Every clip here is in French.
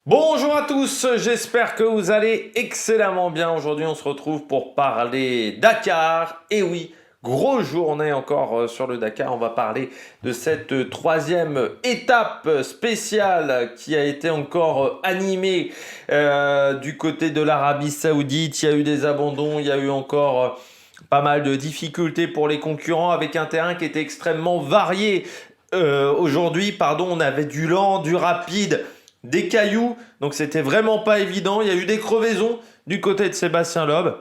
Bonjour à tous, j'espère que vous allez excellemment bien. Aujourd'hui, on se retrouve pour parler Dakar. Et oui, grosse journée encore sur le Dakar. On va parler de cette troisième étape spéciale qui a été encore animée du côté de l'Arabie Saoudite. Il y a eu des abandons, il y a eu encore pas mal de difficultés pour les concurrents avec un terrain qui était extrêmement varié. Aujourd'hui, on avait du lent, du rapide, des cailloux, donc c'était vraiment pas évident. Il y a eu des crevaisons du côté de Sébastien Loeb.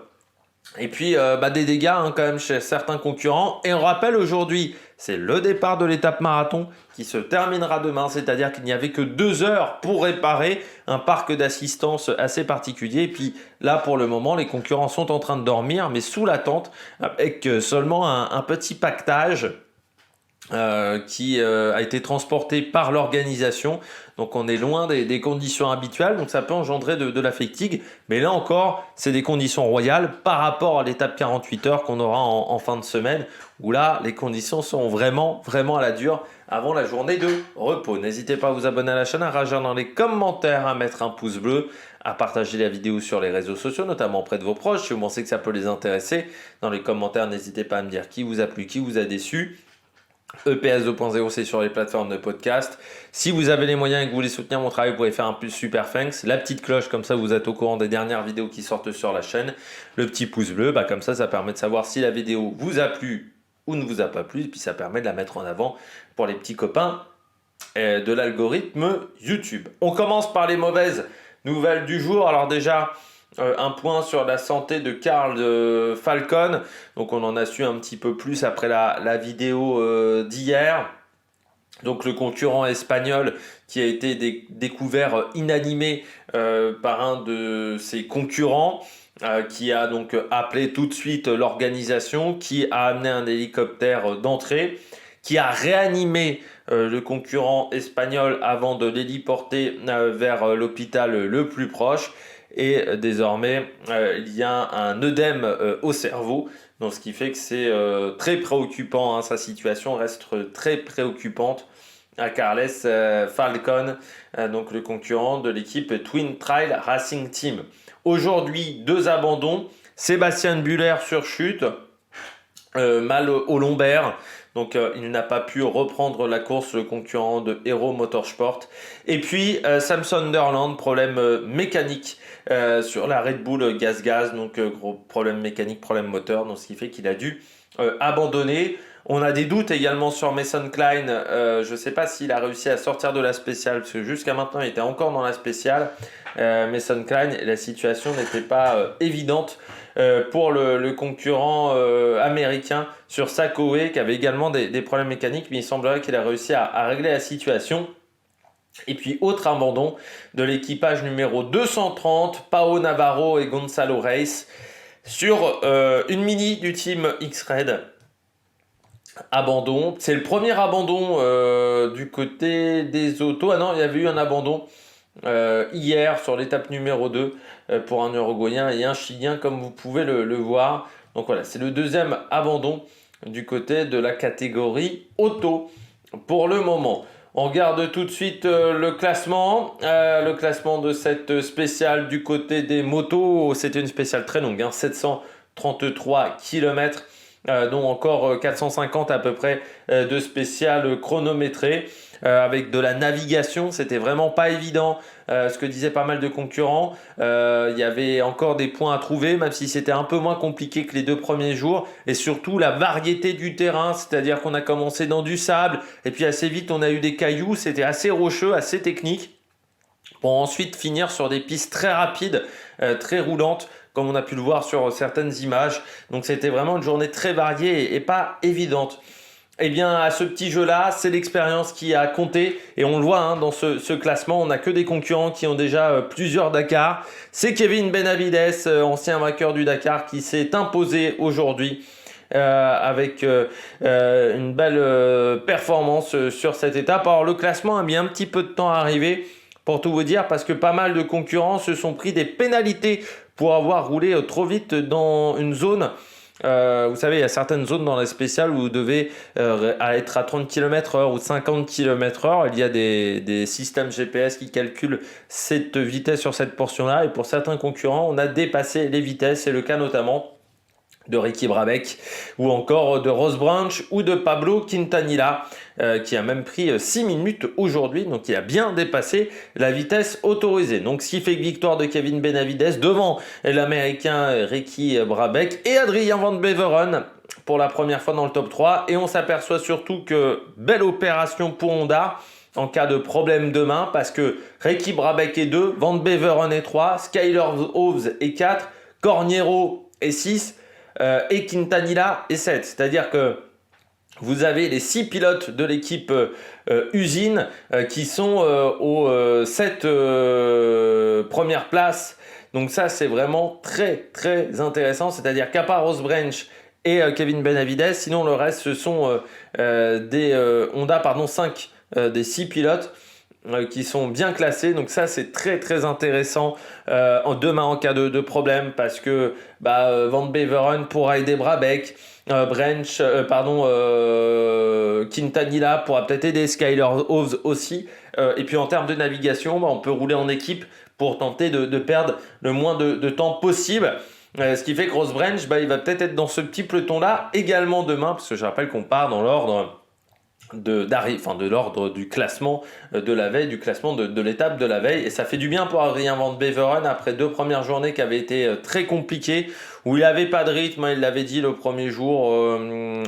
Et puis des dégâts quand même chez certains concurrents. Et on rappelle aujourd'hui, c'est le départ de l'étape marathon qui se terminera demain. C'est-à-dire qu'il n'y avait que 2 heures pour réparer un parc d'assistance assez particulier. Et puis là, pour le moment, les concurrents sont en train de dormir, mais sous la tente, avec seulement un petit pactage qui a été transporté par l'organisation. Donc on est loin des conditions habituelles, donc ça peut engendrer de la fatigue. Mais là encore, c'est des conditions royales par rapport à l'étape 48 heures qu'on aura en fin de semaine, où là, les conditions sont vraiment à la dure avant la journée de repos. N'hésitez pas à vous abonner à la chaîne, à réagir dans les commentaires, à mettre un pouce bleu, à partager la vidéo sur les réseaux sociaux, notamment auprès de vos proches, si vous pensez que ça peut les intéresser. Dans les commentaires, n'hésitez pas à me dire qui vous a plu, qui vous a déçu. EPS 2.0, c'est sur les plateformes de podcast. Si vous avez les moyens et que vous voulez soutenir mon travail, vous pouvez faire un plus super thanks. La petite cloche, comme ça vous êtes au courant des dernières vidéos qui sortent sur la chaîne. Le petit pouce bleu, comme ça permet de savoir si la vidéo vous a plu ou ne vous a pas plu. Et puis ça permet de la mettre en avant pour les petits copains de l'algorithme YouTube. On commence par les mauvaises nouvelles du jour. Alors déjà, un point sur la santé de Karl Falcon. Donc on en a su un petit peu plus après la vidéo d'hier. Donc le concurrent espagnol qui a été découvert inanimé par un de ses concurrents, qui a donc appelé tout de suite l'organisation, qui a amené un hélicoptère d'entrée, qui a réanimé le concurrent espagnol avant de l'héliporter vers l'hôpital le plus proche. Et désormais, il y a un œdème au cerveau, donc ce qui fait que c'est très préoccupant. Sa situation reste très préoccupante à Carles Falcon, donc le concurrent de l'équipe Twin Trail Racing Team. Aujourd'hui, 2 abandons. Sébastien Buller sur chute, mal au lombaire. Donc il n'a pas pu reprendre la course, le concurrent de Hero Motorsport. Et puis Sam Sunderland, problème mécanique sur la Red Bull Gas. Donc gros problème mécanique, problème moteur. Donc ce qui fait qu'il a dû abandonner. On a des doutes également sur Mason Klein. Je ne sais pas s'il a réussi à sortir de la spéciale, parce que jusqu'à maintenant il était encore dans la spéciale. Mason Klein, la situation n'était pas évidente pour le concurrent américain sur Sakoe, qui avait également des problèmes mécaniques, mais il semblerait qu'il a réussi à régler la situation. Et puis autre abandon de l'équipage numéro 230, Pao Navarro et Gonzalo Reis sur une mini du team X-Red. Abandon, c'est le premier abandon du côté des autos. Ah non, il y avait eu un abandon hier sur l'étape numéro 2 pour un Uruguayen et un Chilien, comme vous pouvez le voir. Donc voilà, c'est le deuxième abandon du côté de la catégorie auto pour le moment. On regarde tout de suite le classement de cette spéciale du côté des motos. C'était une spéciale très longue, 733 km. dont encore 450 à peu près de spéciales chronométrées avec de la navigation. C'était vraiment pas évident, ce que disaient pas mal de concurrents. Il y avait encore des points à trouver, même si c'était un peu moins compliqué que les 2 premiers jours. Et surtout la variété du terrain, c'est-à-dire qu'on a commencé dans du sable et puis assez vite on a eu des cailloux. C'était assez rocheux, assez technique, pour ensuite finir sur des pistes très rapides, très roulantes, comme on a pu le voir sur certaines images. Donc c'était vraiment une journée très variée et pas évidente. Eh bien, à ce petit jeu-là, c'est l'expérience qui a compté. Et on le voit dans ce classement, on n'a que des concurrents qui ont déjà plusieurs Dakar. C'est Kevin Benavides, ancien vainqueur du Dakar, qui s'est imposé aujourd'hui avec une belle performance sur cette étape. Alors le classement a mis un petit peu de temps à arriver, pour tout vous dire, parce que pas mal de concurrents se sont pris des pénalités pour avoir roulé trop vite dans une zone Vous savez, il y a certaines zones dans les spéciales où vous devez être à 30 km/h ou 50 km/h. Il y a des systèmes GPS qui calculent cette vitesse sur cette portion-là. Et pour certains concurrents, on a dépassé les vitesses. C'est le cas notamment de Ricky Brabec ou encore de Ross Branch ou de Pablo Quintanilla qui a même pris 6 minutes aujourd'hui, donc il a bien dépassé la vitesse autorisée. Donc ce qui fait que victoire de Kevin Benavides devant l'américain Ricky Brabec et Adrien Van Beveren pour la première fois dans le top 3, et on s'aperçoit surtout que belle opération pour Honda en cas de problème demain, parce que Ricky Brabec est 2, Van Beveren est 3, Skyler Hoves est 4, Corniero est 6, et Quintanilla est 7. C'est-à-dire que vous avez les 6 pilotes de l'équipe usine qui sont aux 7 premières places. Donc ça, c'est vraiment très très intéressant. C'est-à-dire qu'à part Ross Branch et Kevin Benavides, sinon le reste, ce sont des Honda, 5 des 6 pilotes qui sont bien classés. Donc ça, c'est très très intéressant demain en cas de problème, parce que Van Beveren pourra aider Brabec, Quintanilla pourra peut-être aider Skyler Hoves aussi. Et puis en termes de navigation, on peut rouler en équipe pour tenter de perdre le moins de temps possible. Ce qui fait que Ross Branch, il va peut-être être dans ce petit peloton-là également demain, parce que je rappelle qu'on part dans l'ordre de l'ordre du classement de la veille, du classement de l'étape de la veille, et ça fait du bien pour Adrien Van Beveren après 2 premières journées qui avaient été très compliquées, où il n'avait pas de rythme, il l'avait dit le premier jour,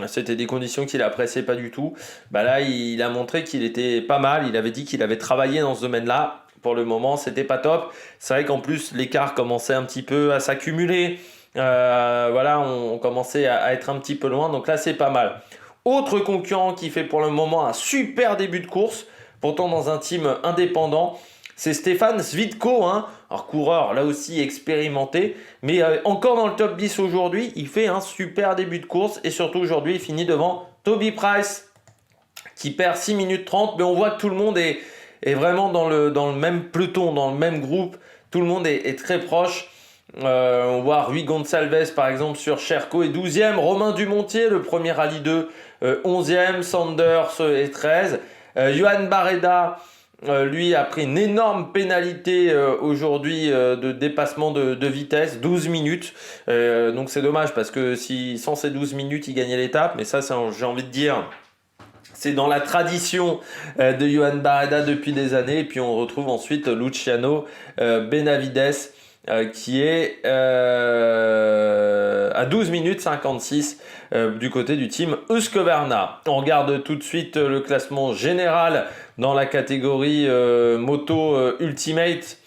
c'était des conditions qu'il appréciait pas du tout. Là il a montré qu'il était pas mal, il avait dit qu'il avait travaillé dans ce domaine-là. Pour le moment c'était pas top, c'est vrai qu'en plus l'écart commençait un petit peu à s'accumuler, on commençait à être un petit peu loin, donc là c'est pas mal. Autre concurrent qui fait pour le moment un super début de course, pourtant dans un team indépendant, c'est Stefan Svitko, alors coureur là aussi expérimenté, mais encore dans le top 10 aujourd'hui. Il fait un super début de course, et surtout aujourd'hui il finit devant Toby Price qui perd 6 minutes 30, mais on voit que tout le monde est vraiment dans le même peloton, dans le même groupe, tout le monde est très proche. On voit Rui Gonçalves par exemple sur Cherco est 12e, Romain Dumontier le premier rallye 2 11e, Sanders est 13, Johan Barreda lui a pris une énorme pénalité aujourd'hui de dépassement de vitesse, 12 minutes, donc c'est dommage, parce que si sans ces 12 minutes il gagnait l'étape, mais ça j'ai envie de dire, c'est dans la tradition de Johan Barreda depuis des années. Et puis on retrouve ensuite Luciano Benavides qui est à 12 minutes 56 du côté du team Husqvarna. On regarde tout de suite le classement général dans la catégorie moto Ultimate,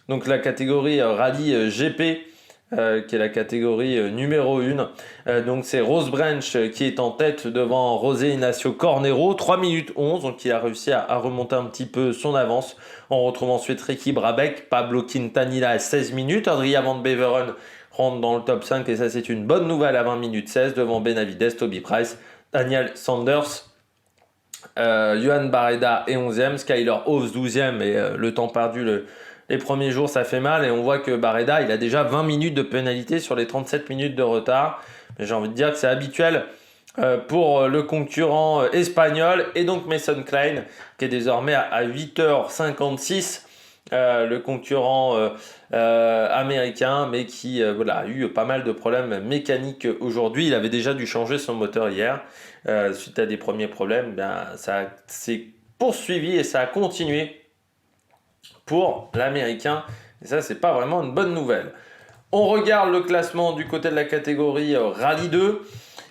donc la catégorie rallye GP. Qui est la catégorie numéro 1. Donc c'est Ross Branch qui est en tête devant José Ignacio Cornero, 3 minutes 11, donc il a réussi à remonter un petit peu son avance. On retrouve ensuite Ricky Brabec, Pablo Quintanilla à 16 minutes, Adrien Van Beveren rentre dans le top 5, et ça c'est une bonne nouvelle, à 20 minutes 16 devant Benavides, Toby Price, Daniel Sanders. Johan Barreda est 11e, Skyler Hoves 12e, et le temps perdu les premiers jours ça fait mal, et on voit que Barreda il a déjà 20 minutes de pénalité sur les 37 minutes de retard. Mais j'ai envie de dire que c'est habituel pour le concurrent espagnol, et donc Mason Klein qui est désormais à 8h56, le concurrent américain, mais qui a eu pas mal de problèmes mécaniques aujourd'hui. Il avait déjà dû changer son moteur hier suite à des premiers problèmes. Ça s'est poursuivi et ça a continué pour l'américain, et ça c'est pas vraiment une bonne nouvelle. On regarde le classement du côté de la catégorie Rallye 2.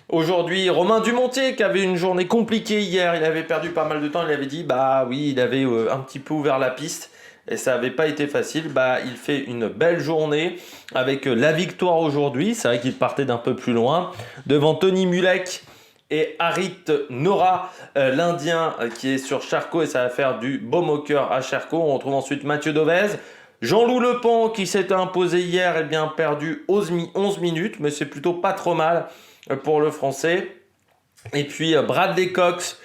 Aujourd'hui, Romain Dumontier qui avait une journée compliquée hier, il avait perdu pas mal de temps, il avait dit oui, il avait un petit peu ouvert la piste et ça n'avait pas été facile. Il fait une belle journée avec la victoire aujourd'hui. C'est vrai qu'il partait d'un peu plus loin devant Tony Mulek et Harit Nora, l'Indien qui est sur Charcot, et ça va faire du beau moqueur à Charcot. On retrouve ensuite Mathieu Dovez, Jean-Loup Lepont qui s'était imposé hier, perdu 11 minutes, mais c'est plutôt pas trop mal pour le français. Et puis Bradley Cox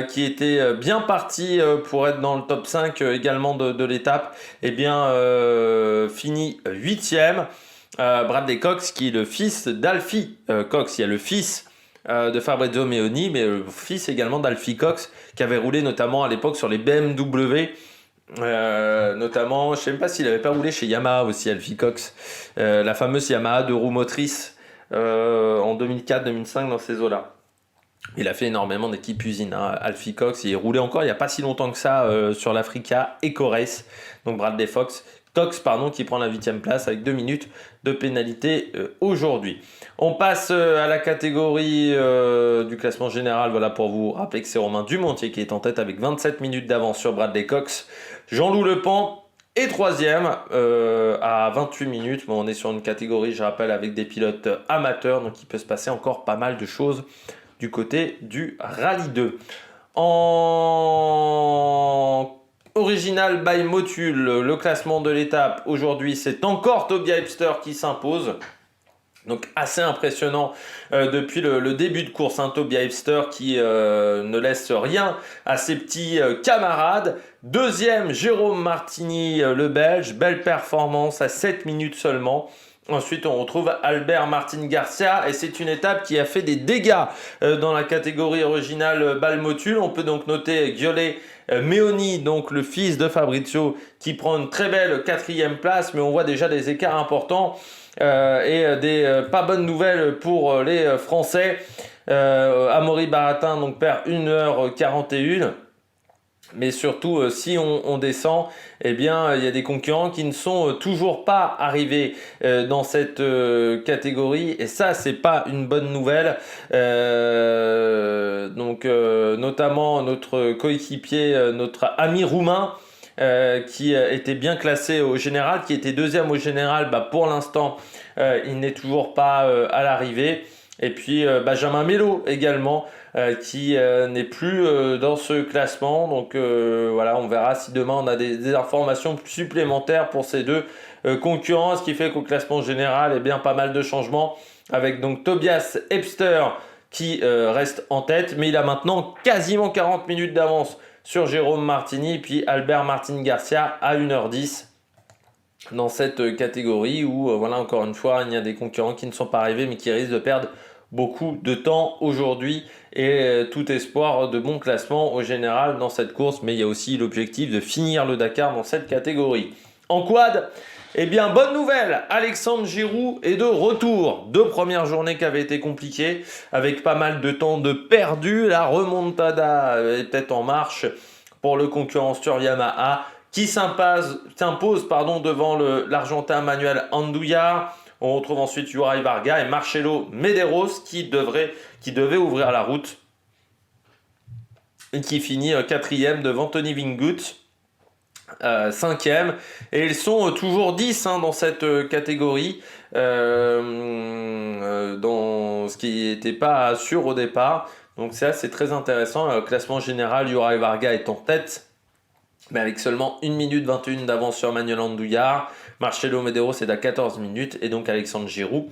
qui était bien parti pour être dans le top 5 également de l'étape, fini 8e. Bradley Cox, qui est le fils d'Alfie Cox. Il y a le fils de Fabrizio Meoni, mais le fils également d'Alfie Cox, qui avait roulé notamment à l'époque sur les BMW. Notamment, je ne sais même pas s'il n'avait pas roulé chez Yamaha aussi, Alfie Cox. La fameuse Yamaha 2 roues motrices en 2004-2005 dans ces eaux-là. Il a fait énormément d'équipes usines, hein. Alfie Cox, il est roulé encore il n'y a pas si longtemps que ça sur l'Africa Eco Race. Donc Bradley Cox, qui prend la 8e place avec 2 minutes de pénalité aujourd'hui. On passe à la catégorie du classement général. Voilà, pour vous rappeler que c'est Romain Dumontier qui est en tête avec 27 minutes d'avance sur Bradley Cox. Jean-Loup Lepant est 3e à 28 minutes. Bon, on est sur une catégorie, je rappelle, avec des pilotes amateurs, donc il peut se passer encore pas mal de choses du côté du Rallye 2. En Original by Motul, le classement de l'étape aujourd'hui, c'est encore Tobias Epster qui s'impose. Donc assez impressionnant depuis le début de course, hein, Tobias Epster qui ne laisse rien à ses petits camarades. Deuxième, Jérôme Martini, le Belge, belle performance à 7 minutes seulement. Ensuite, on retrouve Albert Martin Garcia et c'est une étape qui a fait des dégâts dans la catégorie originale Balmotul. On peut donc noter Giole Meoni, donc le fils de Fabrizio, qui prend une très belle 4e place, mais on voit déjà des écarts importants et des pas bonnes nouvelles pour les Français. Amaury Baratin donc perd 1h41. Mais surtout, si on descend, eh bien, il y a des concurrents qui ne sont toujours pas arrivés dans cette catégorie. Et ça, c'est pas une bonne nouvelle. Notamment notre coéquipier, notre ami roumain, qui était bien classé au général, qui était 2e au général. Pour l'instant, il n'est toujours pas à l'arrivée. Et puis Benjamin Melo également, qui n'est plus dans ce classement. Donc voilà, on verra si demain on a des informations supplémentaires pour ces deux concurrents. Ce qui fait qu'au classement général, eh bien, pas mal de changements. Avec donc Tobias Epster qui reste en tête, mais il a maintenant quasiment 40 minutes d'avance sur Jérôme Martini, puis Albert Martin Garcia à 1h10. Dans cette catégorie où, voilà, encore une fois, il y a des concurrents qui ne sont pas arrivés mais qui risquent de perdre beaucoup de temps aujourd'hui et tout espoir de bon classement au général dans cette course, mais il y a aussi l'objectif de finir le Dakar dans cette catégorie. En quad, eh bien, bonne nouvelle, Alexandre Giroux est de retour. 2 premières journées qui avaient été compliquées avec pas mal de temps de perdu. La remontada est peut-être en marche pour le concurrent sur Yamaha qui s'impose devant l'Argentin Manuel Andújar. On retrouve ensuite Juraj Varga et Marcelo Medeiros qui devait ouvrir la route et qui finit 4e devant Tony Vingegaard, 5e. Et ils sont toujours 10 dans cette catégorie, dans ce qui n'était pas sûr au départ. Donc ça, c'est très intéressant. Le classement général, Juraj Varga est en tête, mais avec seulement 1 minute 21 d'avance sur Manuel Andújar. Marcelo Medeiros est à 14 minutes et donc Alexandre Giroux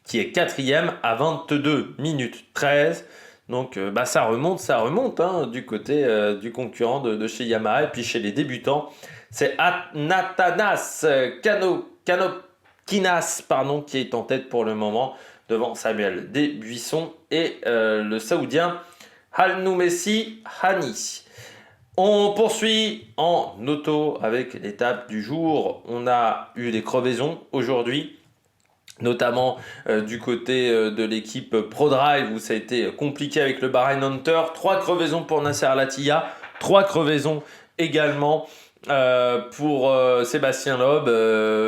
qui est 4e à 22 minutes 13. Donc ça remonte du côté du concurrent de chez Yamaha. Et puis chez les débutants, c'est Nathanas Canokinas qui est en tête pour le moment devant Samuel Desbuissons et le Saoudien Halnoumessi Hani. On poursuit en auto avec l'étape du jour. On a eu des crevaisons aujourd'hui, notamment du côté de l'équipe ProDrive où ça a été compliqué avec le Bahrain Hunter. 3 crevaisons pour Nasser Al-Attiyah, 3 crevaisons également pour Sébastien Loeb.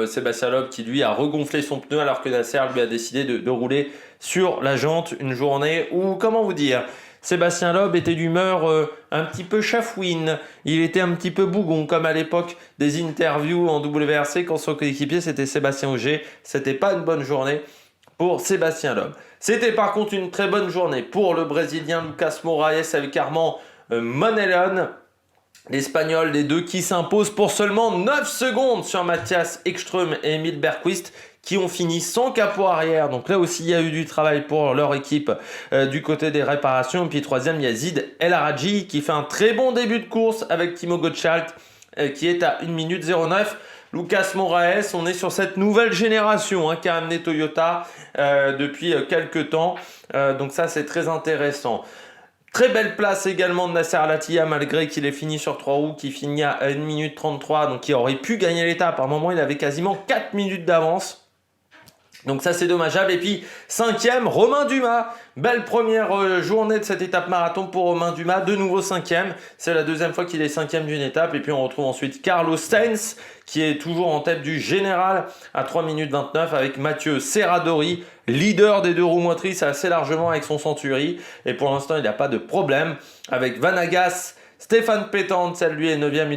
Sébastien Loeb qui lui a regonflé son pneu alors que Nasser lui a décidé de rouler sur la jante. Une journée où, comment vous dire, Sébastien Loeb était d'humeur un petit peu chafouine, il était un petit peu bougon, comme à l'époque des interviews en WRC quand son coéquipier c'était Sébastien Ogier. C'était pas une bonne journée pour Sébastien Loeb. C'était par contre une très bonne journée pour le Brésilien Lucas Moraes avec Armand Monelon. L'Espagnol, les deux qui s'imposent pour seulement 9 secondes sur Matthias Ekström et Emil Bergqvist, qui ont fini sans capot arrière. Donc là aussi, il y a eu du travail pour leur équipe du côté des réparations. Et puis 3e, il y a Zid El Araji qui fait un très bon début de course avec Timo Gottschalk qui est à 1 minute 09. Lucas Moraes, on est sur cette nouvelle génération qu'a amené Toyota depuis quelques temps. Donc ça, c'est très intéressant. Très belle place également de Nasser Al-Attiyah, malgré qu'il ait fini sur 3 roues, qui finit à 1 minute 33, donc il aurait pu gagner l'étape. À un moment, il avait quasiment 4 minutes d'avance. Donc ça, c'est dommageable. Et puis, 5e, Romain Dumas. Belle première journée de cette étape marathon pour Romain Dumas. De nouveau 5e. C'est la deuxième fois qu'il est 5e d'une étape. Et puis, on retrouve ensuite Carlos Sainz, qui est toujours en tête du général à 3 minutes 29 avec Mathieu Serradori, leader des 2 roues motrices assez largement avec son Century. Et pour l'instant, il n'y a pas de problème avec Vanagas. Stéphane Pétan-Ancel, lui, est 9e,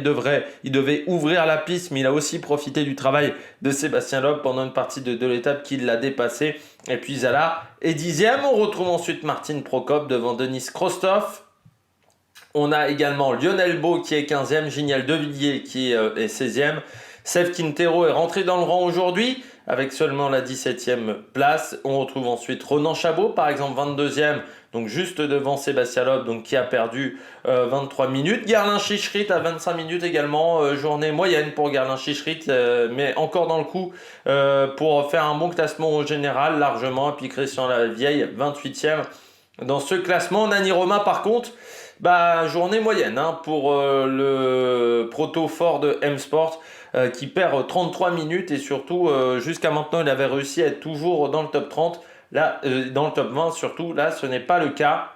il devait ouvrir la piste, mais il a aussi profité du travail de Sébastien Loeb pendant une partie de l'étape qui l'a dépassé. Et puis Zala est 10e. On retrouve ensuite Martin Prokop devant Denis Krostov. On a également Lionel Beau qui est 15e, Giniel Devilliers qui est 16e. Sef Quintero est rentré dans le rang aujourd'hui avec seulement la 17e place. On retrouve ensuite Ronan Chabot, par exemple 22e, donc juste devant Sébastien Loeb, donc qui a perdu 23 minutes. Gerlin Chichrit à 25 minutes également, journée moyenne pour Gerlin Chichrit, mais encore dans le coup pour faire un bon classement au général, largement. Et puis Christian Lavieille, 28e dans ce classement. Nani Roma, par contre, journée moyenne pour le proto Ford M-Sport qui perd 33 minutes et surtout jusqu'à maintenant il avait réussi à être toujours dans le top 30, là dans le top 20 surtout, là ce n'est pas le cas.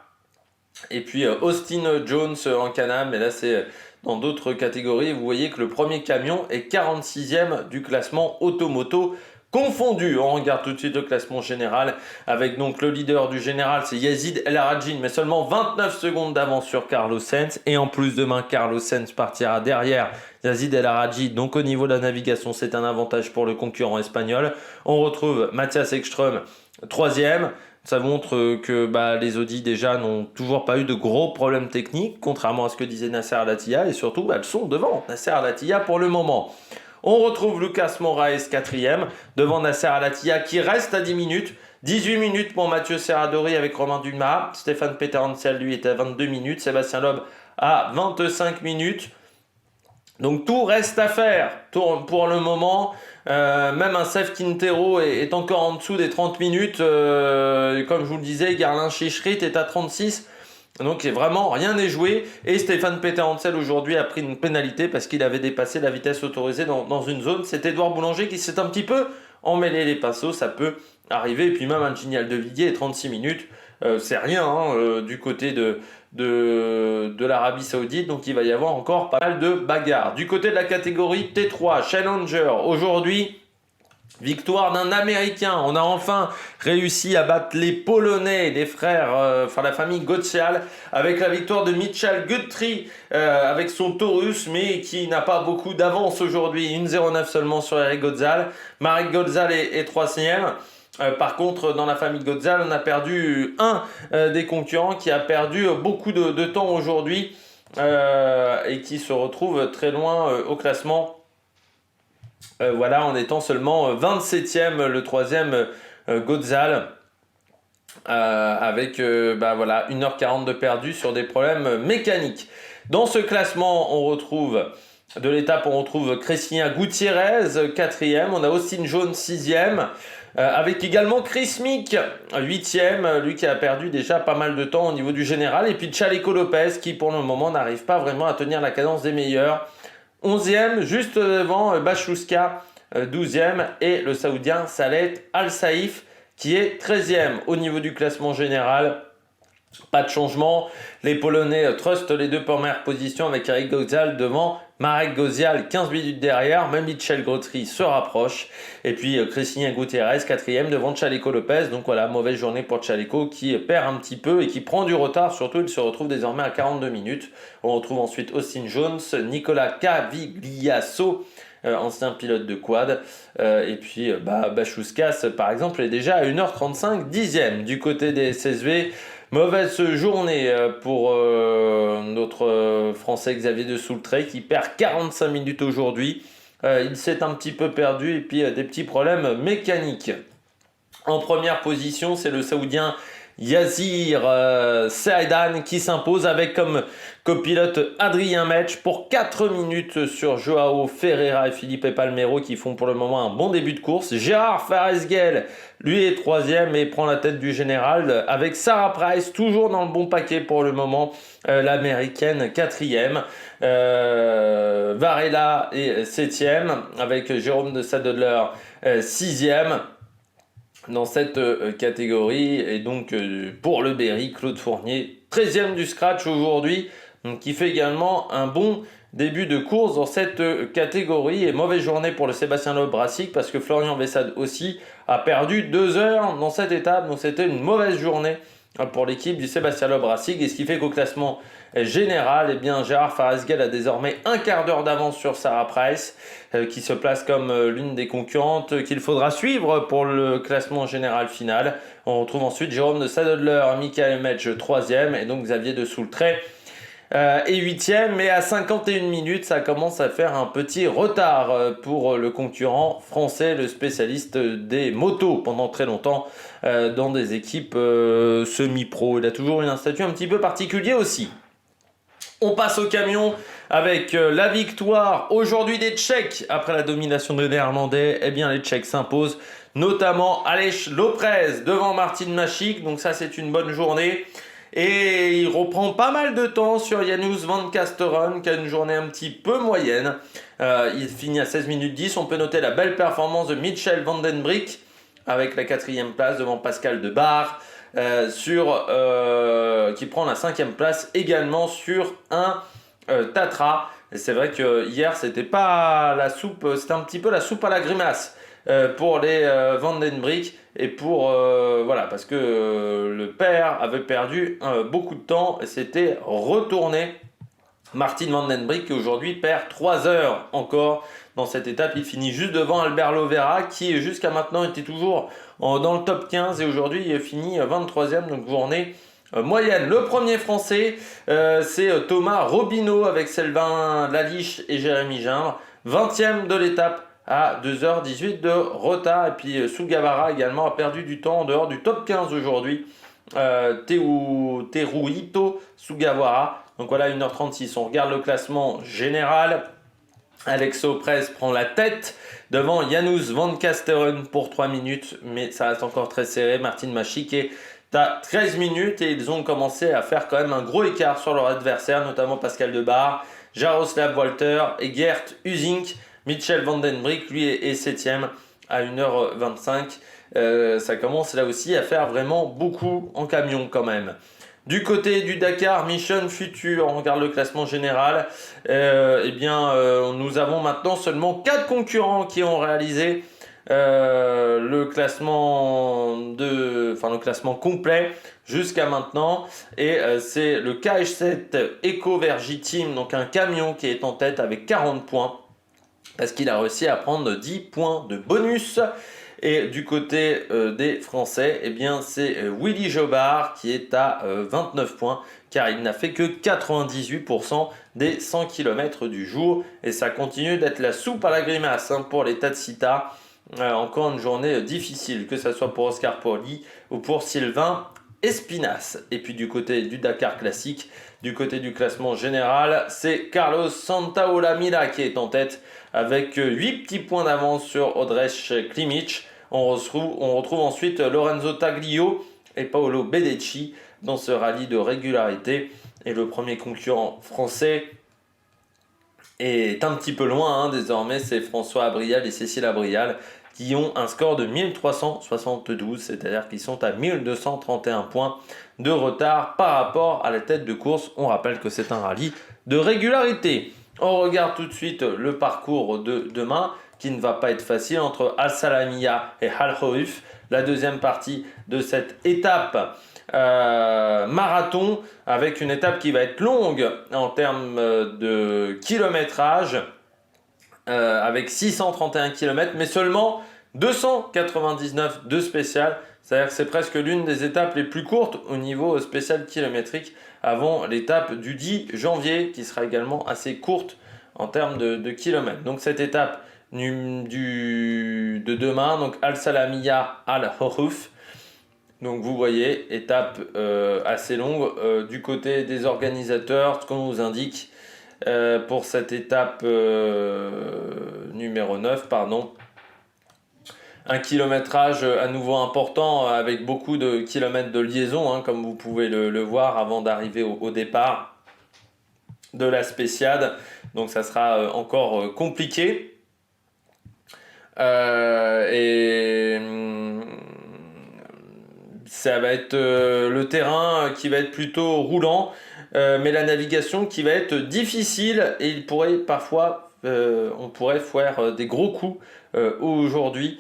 Et puis Austin Jones en Can-Am, mais là c'est dans d'autres catégories. Vous voyez que le premier camion est 46e du classement automoto confondu. On regarde tout de suite le classement général avec donc le leader du général, c'est Yazid El Arajin, mais seulement 29 secondes d'avance sur Carlos Sainz. Et en plus demain, Carlos Sainz partira derrière Yazid El Arajin. Donc au niveau de la navigation, c'est un avantage pour le concurrent espagnol. On retrouve Matthias Ekström 3e. Ça montre que les Audi déjà n'ont toujours pas eu de gros problèmes techniques, contrairement à ce que disait Nasser Al-Attiyah. Et surtout, elles sont devant Nasser Al-Attiyah pour le moment. On retrouve Lucas Moraes 4e, devant Nasser Al-Attiyah qui reste à 10 minutes. 18 minutes pour Mathieu Serradori avec Romain Dumas. Stéphane Pétan-Ancel, lui, est à 22 minutes. Sébastien Loeb à 25 minutes. Donc tout reste à faire pour le moment. Même un Sef Quintero est encore en dessous des 30 minutes. Comme je vous le disais, Gerlin Chichrit est à 36. Donc vraiment rien n'est joué. Et Stéphane Pétan-Ancel aujourd'hui a pris une pénalité parce qu'il avait dépassé la vitesse autorisée dans une zone. C'est Édouard Boulanger qui s'est un petit peu emmêlé les pinceaux. Ça peut arriver. Et puis même un Giniel Devilliers et 36 minutes. C'est rien du côté de l'Arabie Saoudite. Donc il va y avoir encore pas mal de bagarres. Du côté de la catégorie T3 Challenger, aujourd'hui, victoire d'un Américain. On a enfin réussi à battre les Polonais, les frères, la famille Gottsial, avec la victoire de Mitchell Guthrie avec son Taurus, mais qui n'a pas beaucoup d'avance aujourd'hui. 1,09 seulement sur Eric Gottsal. Marek Gottsal est 3e. Par contre, dans la famille Gottsal, on a perdu un des concurrents qui a perdu beaucoup de temps aujourd'hui et qui se retrouve très loin au classement. En étant seulement 27e, le 3e Gottsal, avec 1h40 de perdu sur des problèmes mécaniques. Dans ce classement, on retrouve Cristina Gutiérrez, 4e. On a Austin Jones, 6e. Avec également Chris Mick, 8e, lui qui a perdu déjà pas mal de temps au niveau du général. Et puis Chaleco Lopez qui pour le moment n'arrive pas vraiment à tenir la cadence des meilleurs. 11e, juste devant Bachouska, 12e. Et le Saoudien Saleh Al-Saïf qui est 13e au niveau du classement général. Pas de changement. Les Polonais trustent les deux premières positions avec Eric Gottsal devant Marek Gottsial 15 minutes derrière. Même Mitchell Guthrie se rapproche. Et puis Cristina Gutiérrez 4e devant Chaleco Lopez. Donc voilà, mauvaise journée pour Chaleco qui perd un petit peu et qui prend du retard. Surtout, il se retrouve désormais à 42 minutes. On retrouve ensuite Austin Jones, Nicolas Cavigliasso, ancien pilote de quad. Et puis Bachouskas, par exemple, est déjà à 1h35 10e. Du côté des SSV, mauvaise journée pour notre Français Xavier de Soultray qui perd 45 minutes aujourd'hui. Il s'est un petit peu perdu et puis des petits problèmes mécaniques. En première position, c'est le Saoudien Yazir Seaidan qui s'impose avec comme copilote Adrien Metsch pour 4 minutes sur Joao Ferreira et Felipe Palmeiro qui font pour le moment un bon début de course. Gérard Faresguel, lui est troisième et prend la tête du général avec Sarah Price, toujours dans le bon paquet pour le moment, l'américaine quatrième. Varela est septième avec Jérôme de Sadler sixième dans cette catégorie. Et donc pour le Berry, Claude Fournier 13e du scratch aujourd'hui, qui fait également un bon début de course dans cette catégorie. Et mauvaise journée pour le Sébastien Loeb Racing parce que Florian Vessade aussi a perdu 2 heures dans cette étape, donc c'était une mauvaise journée pour l'équipe du Sébastien Loeb Racing. Et ce qui fait qu'au classement général, eh bien, Gérard Faresguel a désormais un quart d'heure d'avance sur Sarah Price, qui se place comme l'une des concurrentes qu'il faudra suivre pour le classement général final. On retrouve ensuite Jérôme de Sadler, Michael Metsch 3e et donc Xavier de Soultret et 8e, mais à 51 minutes, ça commence à faire un petit retard pour le concurrent français, le spécialiste des motos pendant très longtemps dans des équipes semi-pro. Il a toujours eu un statut un petit peu particulier aussi. On passe au camion avec la victoire aujourd'hui des Tchèques après la domination des Néerlandais. Eh bien, les Tchèques s'imposent, notamment Aleš Loprez devant Martin Mašík. Donc ça, c'est une bonne journée. Et il reprend pas mal de temps sur Janusz Van Kasteren qui a une journée un petit peu moyenne. Il finit à 16 minutes 10. On peut noter la belle performance de Michel Van Den Brik avec la 4e place devant Pascal Debar. Qui prend la 5e place également sur un Tatra. Et c'est vrai que hier c'était pas la soupe, c'était un petit peu la soupe à la grimace pour les Van Den Brik et pour voilà, parce que le père avait perdu beaucoup de temps et s'était retourné. Martin Van Den Brik qui aujourd'hui perd 3 heures encore dans cette étape. Il finit juste devant Albert Lovera qui jusqu'à maintenant était toujours dans le top 15 et aujourd'hui il finit 23e, donc journée moyenne. Le premier français c'est Thomas Robineau avec Sylvain Laliche et Jérémy Gimbre, 20e de l'étape à 2h18 de retard. Et puis Sugawara également a perdu du temps en dehors du top 15 aujourd'hui. Teruhito Sugawara. Donc voilà, 1h36. On regarde le classement général. Alex Loprez prend la tête devant Janusz Van Kasteren pour 3 minutes, mais ça reste encore très serré. Martin Mašík est à 13 minutes et ils ont commencé à faire quand même un gros écart sur leur adversaire, notamment Pascal Debar, Jaroslav Walter et Gert Husink. Michel Van Den Brik, lui, est 7e à 1h25. Ça commence là aussi à faire vraiment beaucoup en camion quand même. Du côté du Dakar Mission Future, on regarde le classement général. Nous avons maintenant seulement 4 concurrents qui ont réalisé le classement complet jusqu'à maintenant. Et c'est le KH7 EcoVergy Team, donc un camion qui est en tête avec 40 points. Parce qu'il a réussi à prendre 10 points de bonus. Et du côté des Français, eh bien, c'est Willy Jobard qui est à 29 points, car il n'a fait que 98% des 100 km du jour. Et ça continue d'être la soupe à la grimace pour les Tatsita. Encore une journée difficile, que ce soit pour Oscar Pauli ou pour Sylvain Espinas. Et puis du côté du Dakar classique, du côté du classement général, c'est Carlos Santaolalla qui est en tête avec 8 petits points d'avance sur Odrich Klimic. On retrouve ensuite Lorenzo Taglio et Paolo Bedecci dans ce rallye de régularité. Et le premier concurrent français est un petit peu loin désormais, c'est François Abrial et Cécile Abrial qui ont un score de 1372, c'est-à-dire qu'ils sont à 1231 points de retard par rapport à la tête de course. On rappelle que c'est un rallye de régularité. On regarde tout de suite le parcours de demain qui ne va pas être facile entre Al Salamiya et Al Khaouf. La deuxième partie de cette étape marathon avec une étape qui va être longue en termes de kilométrage avec 631 km mais seulement 299 de spécial. C'est-à-dire que c'est presque l'une des étapes les plus courtes au niveau spécial kilométrique avant l'étape du 10 janvier qui sera également assez courte en termes de kilomètres. Donc cette étape de demain, donc Al Salamiya Al Khaouf, Donc vous voyez, étape assez longue. Du côté des organisateurs, ce qu'on nous indique pour cette étape numéro 9, pardon, un kilométrage à nouveau important avec beaucoup de kilomètres de liaison, hein, comme vous pouvez le voir avant d'arriver au départ de la spéciade. Donc ça sera encore compliqué. Et ça va être le terrain qui va être plutôt roulant, mais la navigation qui va être difficile et il pourrait parfois, on pourrait faire des gros coups aujourd'hui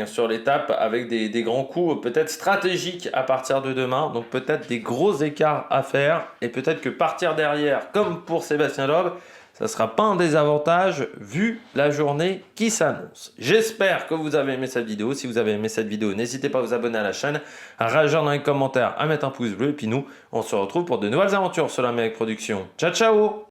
sur l'étape avec des grands coups peut-être stratégiques à partir de demain, donc peut-être des gros écarts à faire et peut-être que partir derrière, comme pour Sébastien Loeb, ça ne sera pas un désavantage vu la journée qui s'annonce. J'espère que vous avez aimé cette vidéo. Si vous avez aimé cette vidéo, n'hésitez pas à vous abonner à la chaîne, à réagir dans les commentaires, à mettre un pouce bleu. Et puis nous, on se retrouve pour de nouvelles aventures sur la Mec Production. Ciao, ciao!